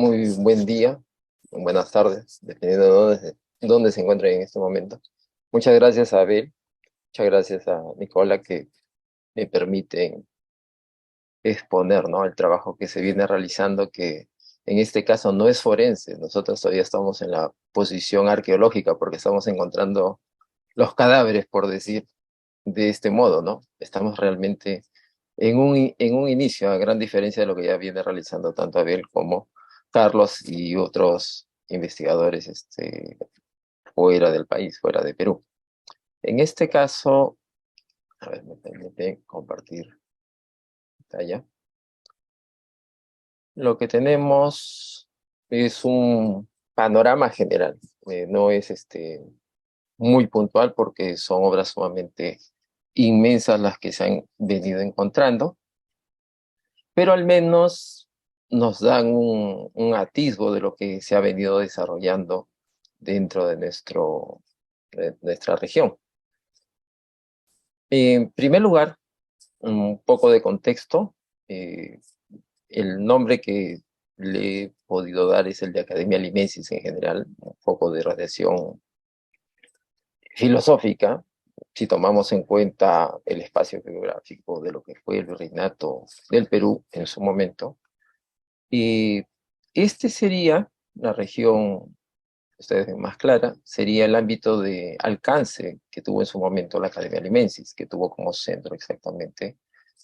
Muy buen día, buenas tardes, dependiendo de dónde se encuentren en este momento. Muchas gracias a Abel, muchas gracias a Nicola que me permiten exponer, ¿no?, el trabajo que se viene realizando, que en este caso no es forense. Nosotros todavía estamos en la posición arqueológica porque estamos encontrando los cadáveres, por decir de este modo, ¿no? Estamos realmente en un inicio, a gran diferencia de lo que ya viene realizando tanto Abel como Carlos y otros investigadores fuera del país, fuera de Perú. En este caso, a ver, me permite compartir pantalla. Lo que tenemos es un panorama general, no es muy puntual porque son obras sumamente inmensas las que se han venido encontrando, pero al menos nos dan un atisbo de lo que se ha venido desarrollando dentro de nuestra región. En primer lugar, un poco de contexto. El nombre que le he podido dar es el de Academia Limensis en general, un poco de radiación filosófica, si tomamos en cuenta el espacio geográfico de lo que fue el virreinato del Perú en su momento. Y sería la región, ustedes ven más clara, sería el ámbito de alcance que tuvo en su momento la Academia Limensis, que tuvo como centro exactamente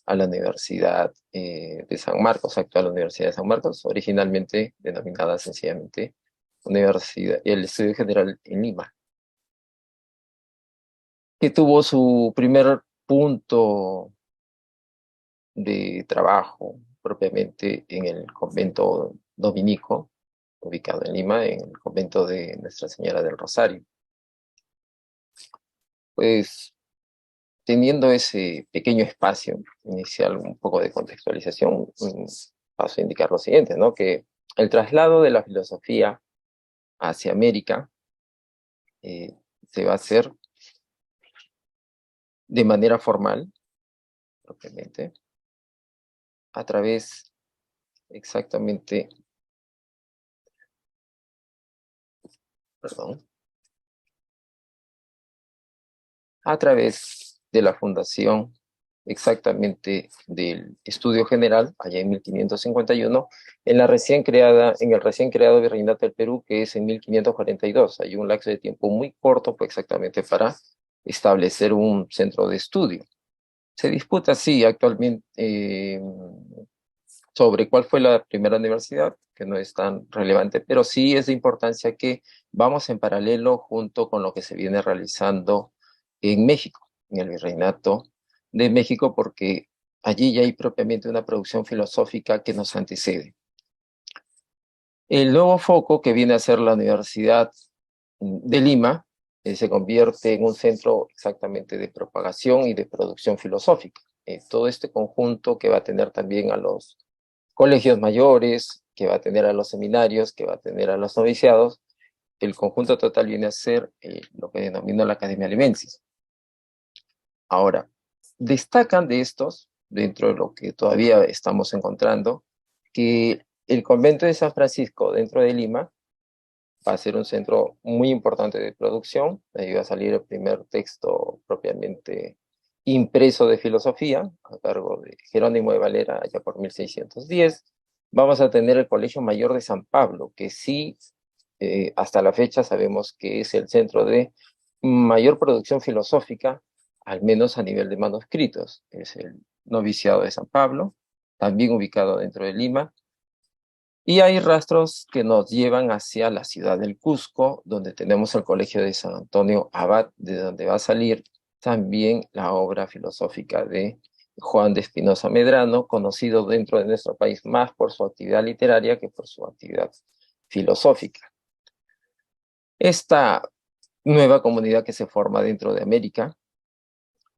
a la Universidad de San Marcos, actual Universidad de San Marcos, originalmente denominada sencillamente Universidad, el Estudio General en Lima, que tuvo su primer punto de trabajo propiamente en el convento dominico, ubicado en Lima, en el convento de Nuestra Señora del Rosario. Pues teniendo ese pequeño espacio inicial, un poco de contextualización, paso a indicar lo siguiente, ¿no? Que el traslado de la filosofía hacia América se va a hacer de manera formal, propiamente, a través exactamente, perdón, a través de la fundación exactamente del Estudio General, allá en 1551, en el recién creado Virreinato del Perú, que es en 1542. Hay un lapso de tiempo muy corto, pues, exactamente para establecer un centro de estudio. Se disputa, sí, actualmente sobre cuál fue la primera universidad, que no es tan relevante, pero sí es de importancia que vamos en paralelo junto con lo que se viene realizando en México, en el Virreinato de México, porque allí ya hay propiamente una producción filosófica que nos antecede. El nuevo foco que viene a ser la Universidad de Lima se convierte en un centro exactamente de propagación y de producción filosófica. Todo este conjunto que va a tener también a los colegios mayores, que va a tener a los seminarios, que va a tener a los noviciados, el conjunto total viene a ser lo que denomina la Academia Limensis. Ahora, destacan de estos, dentro de lo que todavía estamos encontrando, que el convento de San Francisco, dentro de Lima, va a ser un centro muy importante de producción. Ahí va a salir el primer texto propiamente impreso de filosofía, a cargo de Jerónimo de Valera, allá por 1610. Vamos a tener el Colegio Mayor de San Pablo, que sí, hasta la fecha sabemos que es el centro de mayor producción filosófica, al menos a nivel de manuscritos. Es el Noviciado de San Pablo, también ubicado dentro de Lima. Y hay rastros que nos llevan hacia la ciudad del Cusco, donde tenemos el Colegio de San Antonio Abad, de donde va a salir también la obra filosófica de Juan de Espinosa Medrano, conocido dentro de nuestro país más por su actividad literaria que por su actividad filosófica. Esta nueva comunidad que se forma dentro de América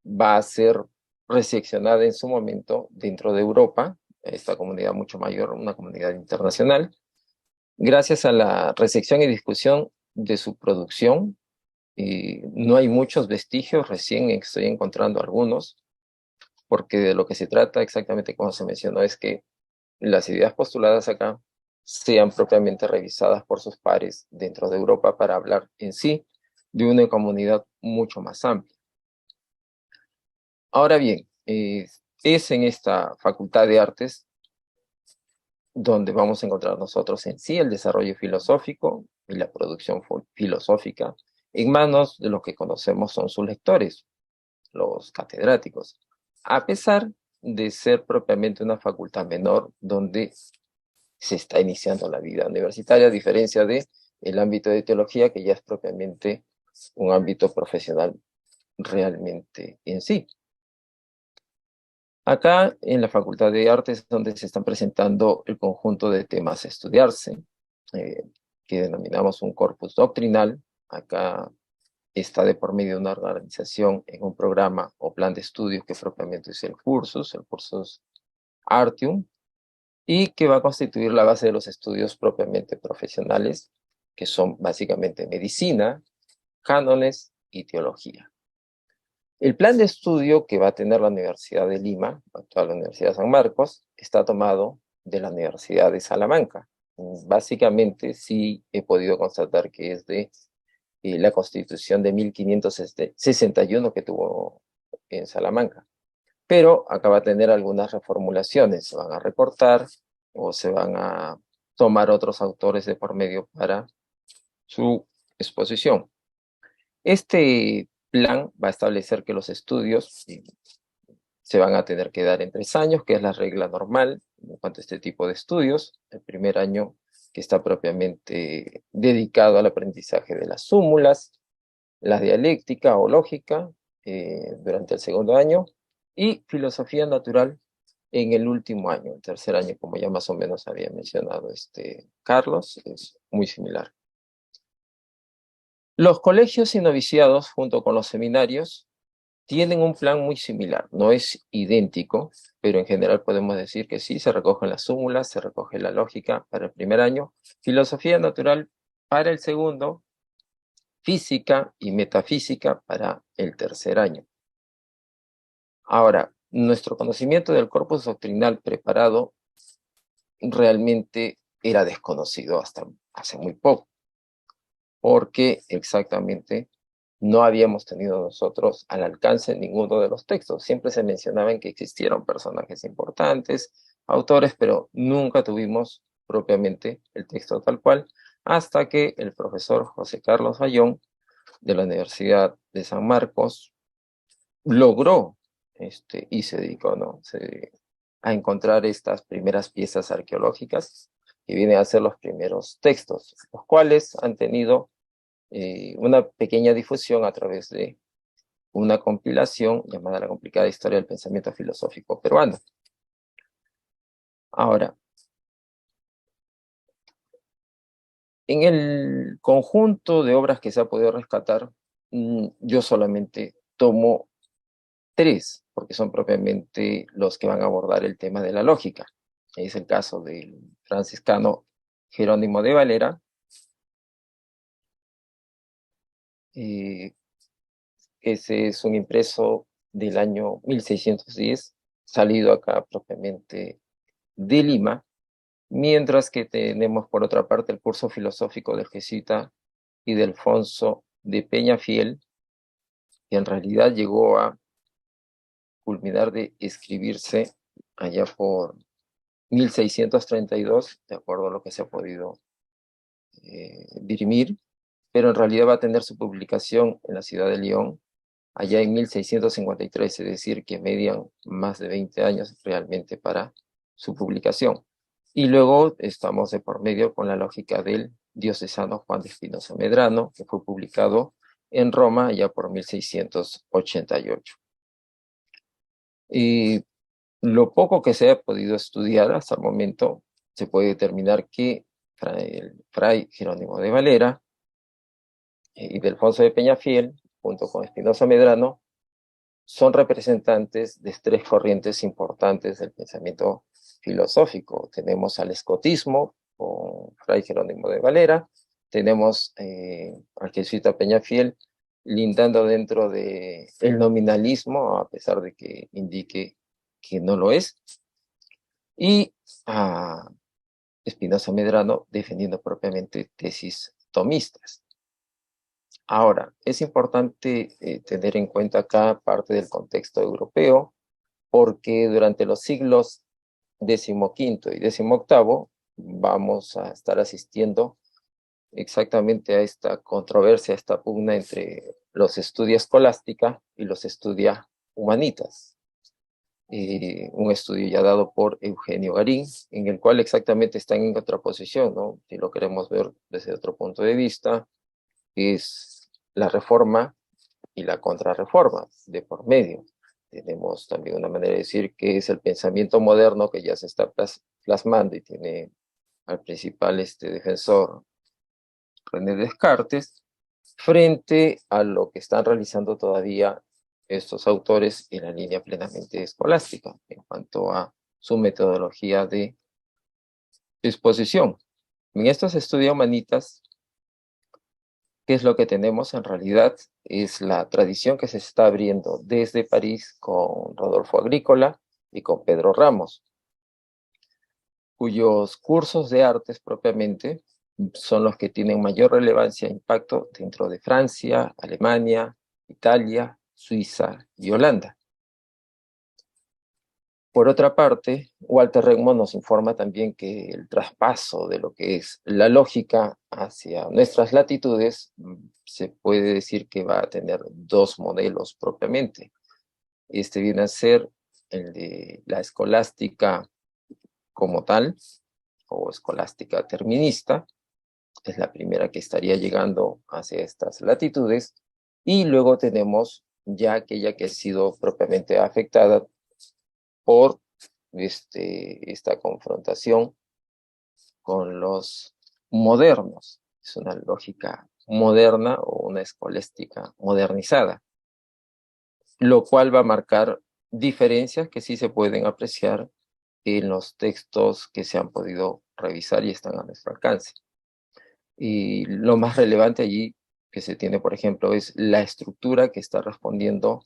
va a ser recepcionada en su momento dentro de Europa, esta comunidad mucho mayor, una comunidad internacional, gracias a la recepción y discusión de su producción. No hay muchos vestigios, recién estoy encontrando algunos, porque de lo que se trata exactamente, como se mencionó, es que las ideas postuladas acá sean propiamente revisadas por sus pares dentro de Europa para hablar en sí de una comunidad mucho más amplia. Ahora bien, es en esta Facultad de Artes donde vamos a encontrar nosotros en sí el desarrollo filosófico y la producción filosófica en manos de los que conocemos son sus lectores, los catedráticos, a pesar de ser propiamente una facultad menor donde se está iniciando la vida universitaria, a diferencia de el ámbito de teología, que ya es propiamente un ámbito profesional realmente en sí. Acá en la Facultad de Artes es donde se están presentando el conjunto de temas a estudiarse, eh, que denominamos un corpus doctrinal. Acá está de por medio de una organización en un programa o plan de estudios que propiamente es el cursus Artium, y que va a constituir la base de los estudios propiamente profesionales, que son básicamente medicina, cánones y teología. El plan de estudio que va a tener la Universidad de Lima, actual Universidad de San Marcos, está tomado de la Universidad de Salamanca. Básicamente sí he podido constatar que es de la Constitución de 1561 que tuvo en Salamanca. Pero acá va a tener algunas reformulaciones, se van a recortar o se van a tomar otros autores de por medio para su exposición. Este plan va a establecer que los estudios se van a tener que dar en 3 años, que es la regla normal en cuanto a este tipo de estudios. El primer año que está propiamente dedicado al aprendizaje de las súmulas, la dialéctica o lógica durante el segundo año, y filosofía natural en el último año. El tercer año, como ya más o menos había mencionado Carlos, es muy similar. Los colegios y noviciados, junto con los seminarios, tienen un plan muy similar. No es idéntico, pero en general podemos decir que sí, se recogen las súmulas, se recoge la lógica para el primer año, filosofía natural para el segundo, física y metafísica para el tercer año. Ahora, nuestro conocimiento del corpus doctrinal preparado realmente era desconocido hasta hace muy poco, porque exactamente no habíamos tenido nosotros al alcance ninguno de los textos. Siempre se mencionaban que existieron personajes importantes, autores, pero nunca tuvimos propiamente el texto tal cual, hasta que el profesor José Carlos Bayón de la Universidad de San Marcos logró y se dedicó, ¿no? A encontrar estas primeras piezas arqueológicas que vienen a ser los primeros textos, los cuales han tenido una pequeña difusión a través de una compilación llamada La complicada historia del pensamiento filosófico peruano. Ahora, en el conjunto de obras que se ha podido rescatar, yo solamente tomo 3, porque son propiamente los que van a abordar el tema de la lógica. Es el caso del franciscano Jerónimo de Valera, ese es un impreso del año 1610, salido acá propiamente de Lima, mientras que tenemos por otra parte el curso filosófico del jesuita Ildefonso de Peñafiel, que en realidad llegó a culminar de escribirse allá por 1632, de acuerdo a lo que se ha podido dirimir, pero en realidad va a tener su publicación en la ciudad de León allá en 1653, es decir, que median más de 20 años realmente para su publicación. Y luego estamos de por medio con la lógica del diocesano Juan de Espinosa Medrano, que fue publicado en Roma ya por 1688. Y lo poco que se ha podido estudiar hasta el momento, se puede determinar que el fray Jerónimo de Valera y Ildefonso de Peñafiel, junto con Espinosa Medrano, son representantes de 3 corrientes importantes del pensamiento filosófico. Tenemos al escotismo, con fray Jerónimo de Valera, tenemos al jesuita Peñafiel, lindando dentro del nominalismo, a pesar de que indique que no lo es, y Espinosa Medrano defendiendo propiamente tesis tomistas. Ahora, es importante tener en cuenta acá parte del contexto europeo, porque durante los siglos XV y XVIII vamos a estar asistiendo exactamente a esta controversia, a esta pugna entre los estudia escolástica y los estudia humanitas. Un estudio ya dado por Eugenio Garín, en el cual exactamente están en contraposición, ¿no? Si lo queremos ver desde otro punto de vista, es la reforma y la contrarreforma de por medio. Tenemos también una manera de decir que es el pensamiento moderno que ya se está plasmando y tiene al principal defensor René Descartes, frente a lo que están realizando todavía estos autores en la línea plenamente escolástica en cuanto a su metodología de exposición. En estos estudios humanitas, ¿qué es lo que tenemos? En realidad es la tradición que se está abriendo desde París con Rodolfo Agrícola y con Pedro Ramos, cuyos cursos de artes propiamente son los que tienen mayor relevancia e impacto dentro de Francia, Alemania, Italia, Suiza y Holanda. Por otra parte, Walter Regmo nos informa también que el traspaso de lo que es la lógica hacia nuestras latitudes se puede decir que va a tener dos modelos propiamente. Este viene a ser el de la escolástica como tal, o escolástica terminista, es la primera que estaría llegando hacia estas latitudes, y luego tenemos ya aquella que ha sido propiamente afectada por esta confrontación con los modernos. Es una lógica moderna o una escolástica modernizada, lo cual va a marcar diferencias que sí se pueden apreciar en los textos que se han podido revisar y están a nuestro alcance. Y lo más relevante allí que se tiene, por ejemplo, es la estructura que está respondiendo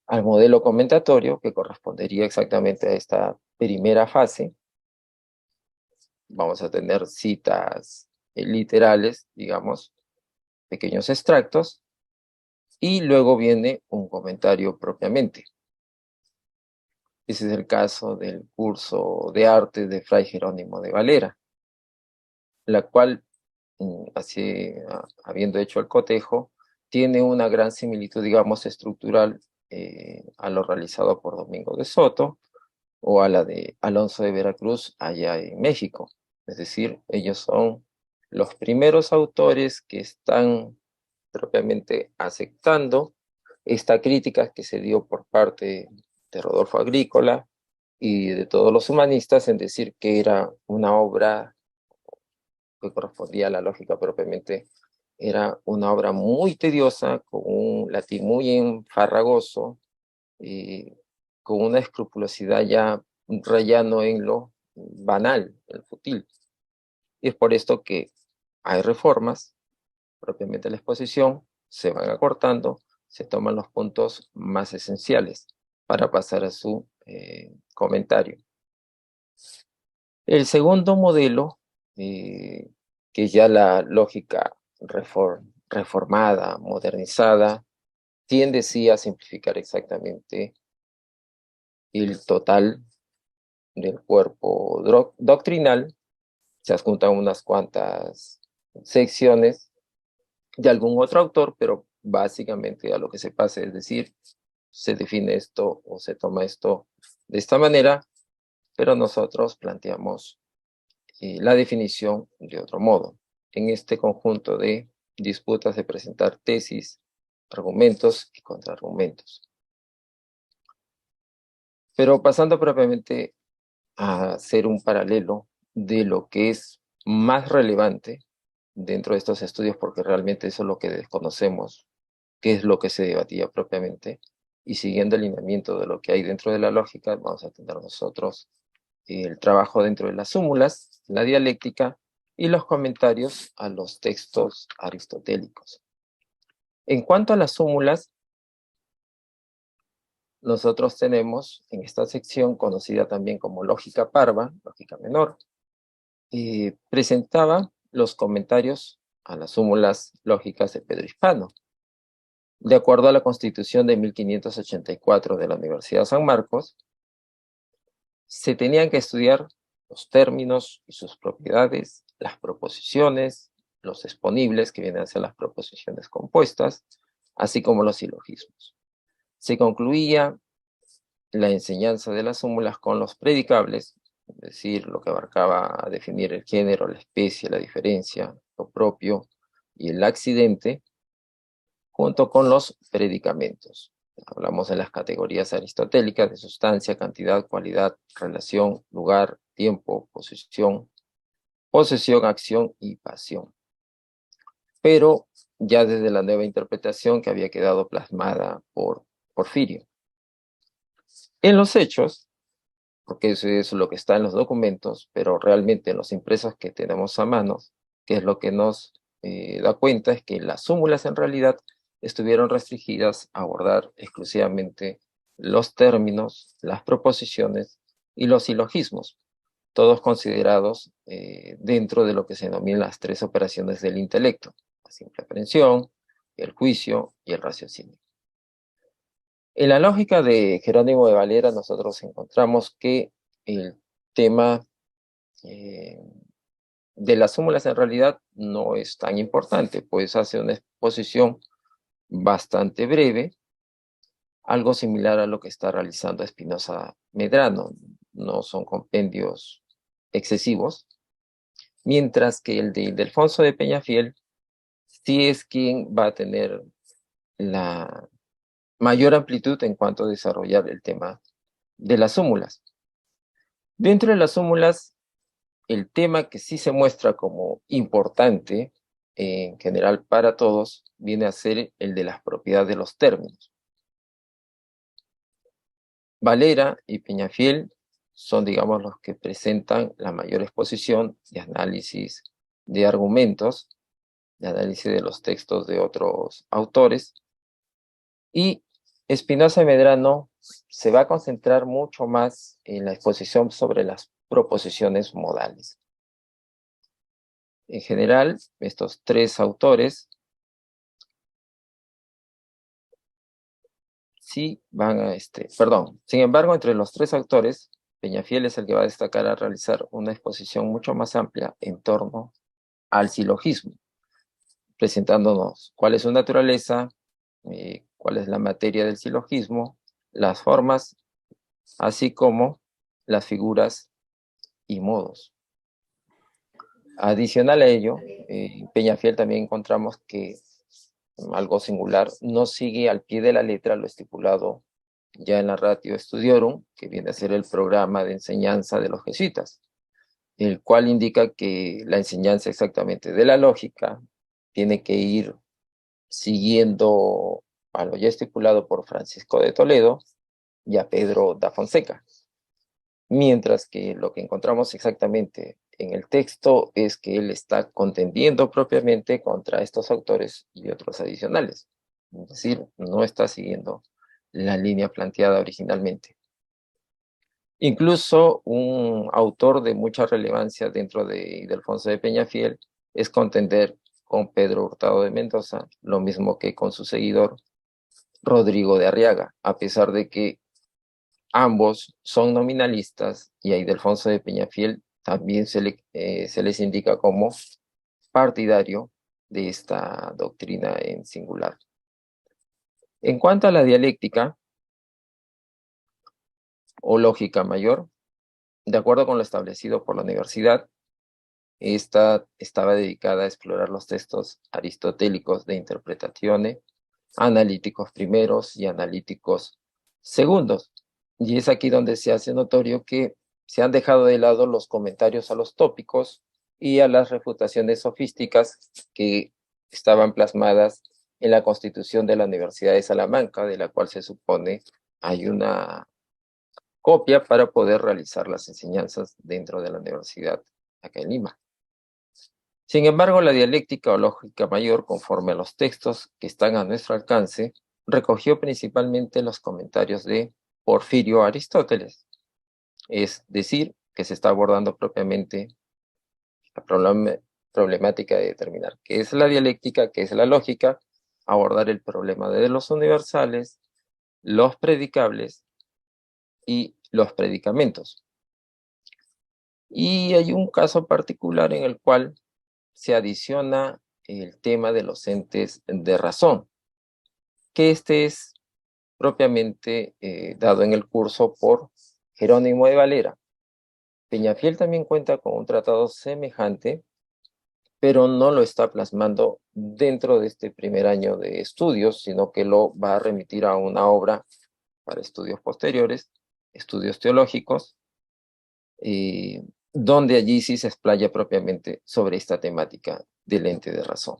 al modelo comentatorio que correspondería exactamente a esta primera fase. Vamos a tener citas literales, digamos, pequeños extractos, y luego viene un comentario propiamente. Ese es el caso del curso de arte de Fray Jerónimo de Valera, la cual, así, habiendo hecho el cotejo, tiene una gran similitud, digamos, estructural a lo realizado por Domingo de Soto o a la de Alonso de Veracruz allá en México. Es decir, ellos son los primeros autores que están propiamente aceptando esta crítica que se dio por parte de Rodolfo Agrícola y de todos los humanistas en decir que era una obra que correspondía a la lógica propiamente, era una obra muy tediosa, con un latín muy enfarragoso y con una escrupulosidad ya rayano en lo banal, en lo fútil. Y es por esto que hay reformas, propiamente la exposición, se van acortando, se toman los puntos más esenciales para pasar a su comentario. El segundo modelo, que es ya la lógica reformada, modernizada, tiende sí a simplificar exactamente el total del cuerpo doctrinal, se adjuntan unas cuantas secciones de algún otro autor, pero básicamente a lo que se pasa, es decir, se define esto o se toma esto de esta manera, pero nosotros planteamos la definición de otro modo. En este conjunto de disputas de presentar tesis, argumentos y contraargumentos. Pero pasando propiamente a hacer un paralelo de lo que es más relevante dentro de estos estudios, porque realmente eso es lo que desconocemos, qué es lo que se debatía propiamente, y siguiendo el lineamiento de lo que hay dentro de la lógica, vamos a tener nosotros el trabajo dentro de las súmulas, la dialéctica y los comentarios a los textos aristotélicos. En cuanto a las súmulas, nosotros tenemos en esta sección, conocida también como lógica parva, lógica menor, presentaba los comentarios a las súmulas lógicas de Pedro Hispano. De acuerdo a la Constitución de 1584 de la Universidad de San Marcos, se tenían que estudiar los términos y sus propiedades, las proposiciones, los exponibles, que vienen a ser las proposiciones compuestas, así como los silogismos. Se concluía la enseñanza de las súmulas con los predicables, es decir, lo que abarcaba a definir el género, la especie, la diferencia, lo propio y el accidente, junto con los predicamentos. Hablamos de las categorías aristotélicas de sustancia, cantidad, cualidad, relación, lugar, tiempo, posesión, acción y pasión. Pero ya desde la nueva interpretación que había quedado plasmada por Porfirio. En los hechos, porque eso es lo que está en los documentos, pero realmente en los impresos que tenemos a mano, que es lo que nos da cuenta, es que las súmulas en realidad estuvieron restringidas a abordar exclusivamente los términos, las proposiciones y los silogismos, todos considerados dentro de lo que se denominan las tres operaciones del intelecto: la simple aprehensión, el juicio y el raciocinio. En la lógica de Jerónimo de Valera nosotros encontramos que el tema de las súmulas en realidad no es tan importante, pues hace una exposición bastante breve, algo similar a lo que está realizando Espinosa Medrano. No son compendios excesivos, mientras que el de Ildefonso de Peñafiel sí es quien va a tener la mayor amplitud en cuanto a desarrollar el tema de las súmulas. Dentro de las súmulas, el tema que sí se muestra como importante, en general para todos, viene a ser el de las propiedades de los términos. Valera y Peñafiel son, digamos, los que presentan la mayor exposición de análisis de argumentos, de análisis de los textos de otros autores, y Espinosa y Medrano se va a concentrar mucho más en la exposición sobre las proposiciones modales. En general, estos tres autores sí van a sin embargo, entre los tres autores, Peñafiel es el que va a destacar a realizar una exposición mucho más amplia en torno al silogismo, presentándonos cuál es su naturaleza, cuál es la materia del silogismo, las formas, así como las figuras y modos. Adicional a ello, Peñafiel también encontramos que algo singular, no sigue al pie de la letra lo estipulado ya en la Ratio Studiorum, que viene a ser el programa de enseñanza de los jesuitas, el cual indica que la enseñanza exactamente de la lógica tiene que ir siguiendo a lo ya estipulado por Francisco de Toledo y a Pedro da Fonseca. Mientras que lo que encontramos exactamente en el texto es que él está contendiendo propiamente contra estos autores y otros adicionales. Es decir, no está siguiendo la línea planteada originalmente. Incluso un autor de mucha relevancia dentro de Ildefonso de Peñafiel es contender con Pedro Hurtado de Mendoza, lo mismo que con su seguidor Rodrigo de Arriaga, a pesar de que ambos son nominalistas y a Ildefonso de Peñafiel también se les indica como partidario de esta doctrina en singular. En cuanto a la dialéctica o lógica mayor, de acuerdo con lo establecido por la universidad, esta estaba dedicada a explorar los textos aristotélicos de Interpretatione, analíticos primeros y analíticos segundos. Y es aquí donde se hace notorio que se han dejado de lado los comentarios a los tópicos y a las refutaciones sofísticas que estaban plasmadas en la Constitución de la Universidad de Salamanca, de la cual se supone hay una copia para poder realizar las enseñanzas dentro de la universidad acá en Lima. Sin embargo, la dialéctica o lógica mayor, conforme a los textos que están a nuestro alcance, recogió principalmente los comentarios de Porfirio Aristóteles, es decir, que se está abordando propiamente la problemática de determinar qué es la dialéctica, qué es la lógica, abordar el problema de los universales, los predicables y los predicamentos. Y hay un caso particular en el cual se adiciona el tema de los entes de razón, que este es propiamente dado en el curso por Jerónimo de Valera. Peñafiel también cuenta con un tratado semejante, pero no lo está plasmando dentro de este primer año de estudios, sino que lo va a remitir a una obra para estudios posteriores, estudios teológicos, donde allí sí se explaya propiamente sobre esta temática del ente de razón.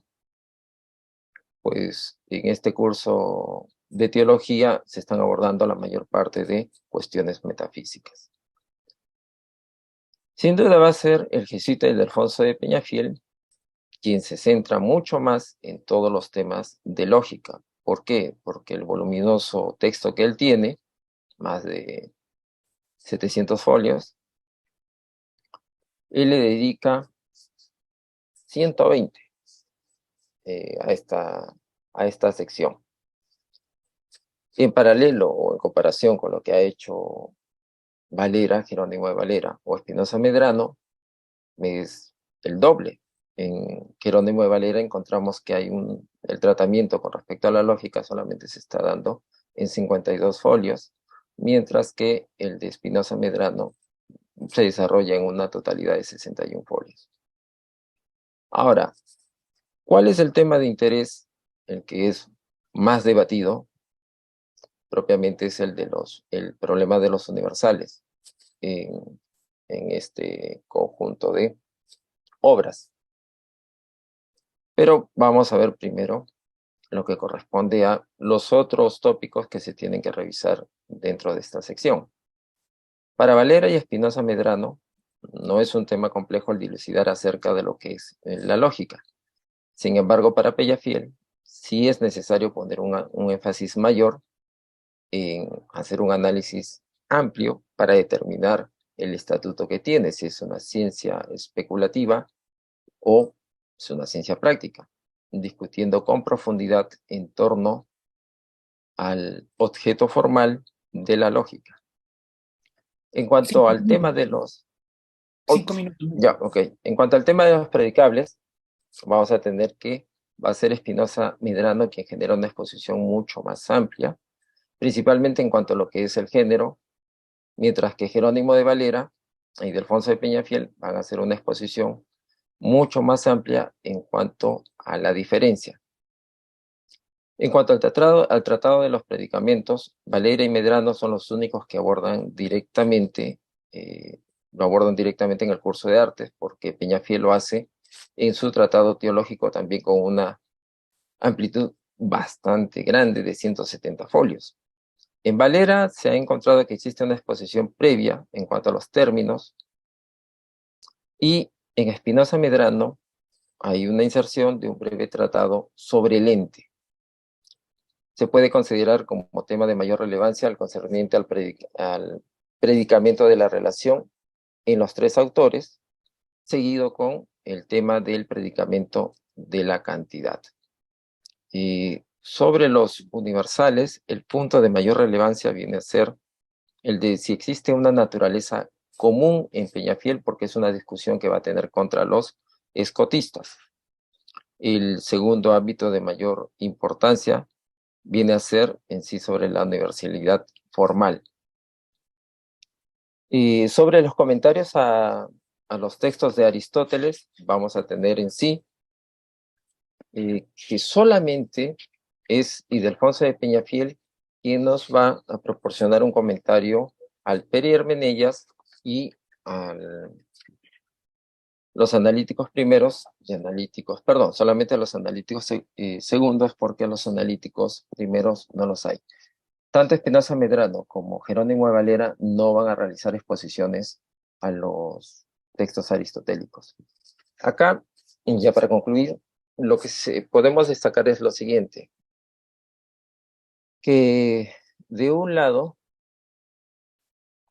Pues en este curso de teología se están abordando la mayor parte de cuestiones metafísicas. Sin duda va a ser el jesuita Ildefonso de Peñafiel quien se centra mucho más en todos los temas de lógica. ¿Por qué? Porque el voluminoso texto que él tiene, más de 700 folios, él le dedica 120 a esta sección. En paralelo o en comparación con lo que ha hecho Valera, Jerónimo de Valera o Espinosa Medrano, es el doble. En Jerónimo de Valera encontramos que el tratamiento con respecto a la lógica solamente se está dando en 52 folios, mientras que el de Espinosa Medrano se desarrolla en una totalidad de 61 folios. Ahora, ¿cuál es el tema de interés, el que es más debatido? Propiamente es el problema de los universales en este conjunto de obras. Pero vamos a ver primero lo que corresponde a los otros tópicos que se tienen que revisar dentro de esta sección. Para Valera y Espinosa Medrano, no es un tema complejo el dilucidar acerca de lo que es la lógica. Sin embargo, para Peñafiel, sí es necesario poner un énfasis mayor en hacer un análisis amplio para determinar el estatuto que tiene, si es una ciencia especulativa o es una ciencia práctica, discutiendo con profundidad en torno al objeto formal de la lógica. En cuanto al tema de los... 5 minutos. Ya, ok. En cuanto al tema de los predicables, vamos a tener que va a ser Espinosa Medrano quien genera una exposición mucho más amplia, principalmente en cuanto a lo que es el género, mientras que Jerónimo de Valera y Ildefonso de Peñafiel van a hacer una exposición mucho más amplia en cuanto a la diferencia. En cuanto al tratado de los predicamentos, Valera y Medrano son los únicos que abordan directamente, lo abordan directamente en el curso de artes, porque Peñafiel lo hace en su tratado teológico también con una amplitud bastante grande de 170 folios. En Valera se ha encontrado que existe una exposición previa en cuanto a los términos, y en Espinosa Medrano hay una inserción de un breve tratado sobre el ente. Se puede considerar como tema de mayor relevancia al concerniente al predicamento de la relación en los tres autores, seguido con el tema del predicamento de la cantidad. Y sobre los universales, el punto de mayor relevancia viene a ser el de si existe una naturaleza común en Peñafiel, porque es una discusión que va a tener contra los escotistas. El segundo ámbito de mayor importancia viene a ser en sí sobre la universalidad formal. Y sobre los comentarios a los textos de Aristóteles, vamos a tener en sí que solamente es Ildefonso de Peñafiel quien nos va a proporcionar un comentario al Peri Hermenellas y a los analíticos primeros y analíticos, perdón, solamente a los analíticos segundos, porque a los analíticos primeros no los hay. Tanto Espinosa Medrano como Jerónimo de Valera no van a realizar exposiciones a los textos aristotélicos. Acá, y ya para concluir, lo que podemos destacar es lo siguiente, que de un lado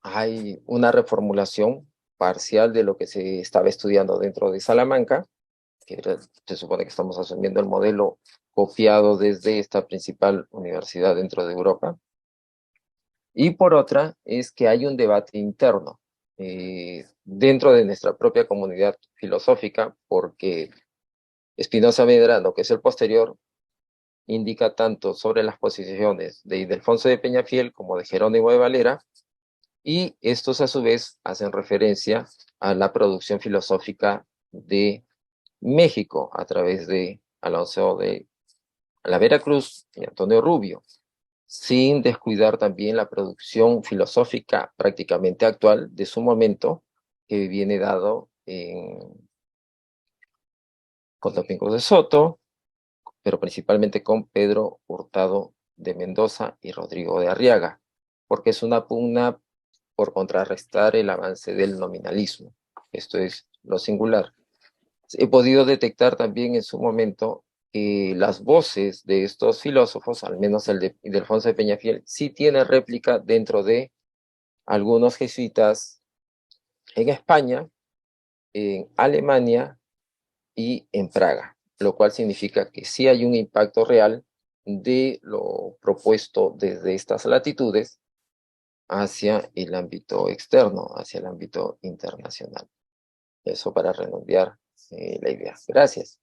hay una reformulación parcial de lo que se estaba estudiando dentro de Salamanca, se supone que estamos asumiendo el modelo copiado desde esta principal universidad dentro de Europa. Y por otra, es que hay un debate interno dentro de nuestra propia comunidad filosófica, porque Spinoza Medrano, que es el posterior, indica tanto sobre las posiciones de Ildefonso de Peñafiel como de Jerónimo de Valera, y estos a su vez hacen referencia a la producción filosófica de México a través de Alonso de la Veracruz y Antonio Rubio, sin descuidar también la producción filosófica prácticamente actual de su momento, que viene dado con Domingo de Soto, pero principalmente con Pedro Hurtado de Mendoza y Rodrigo de Arriaga, porque es una pugna por contrarrestar el avance del nominalismo. Esto es lo singular. He podido detectar también en su momento que las voces de estos filósofos, al menos el de Ildefonso de Peñafiel, sí tiene réplica dentro de algunos jesuitas en España, en Alemania y en Praga, lo cual significa que sí hay un impacto real de lo propuesto desde estas latitudes hacia el ámbito externo, hacia el ámbito internacional. Eso para redondear la idea. Gracias.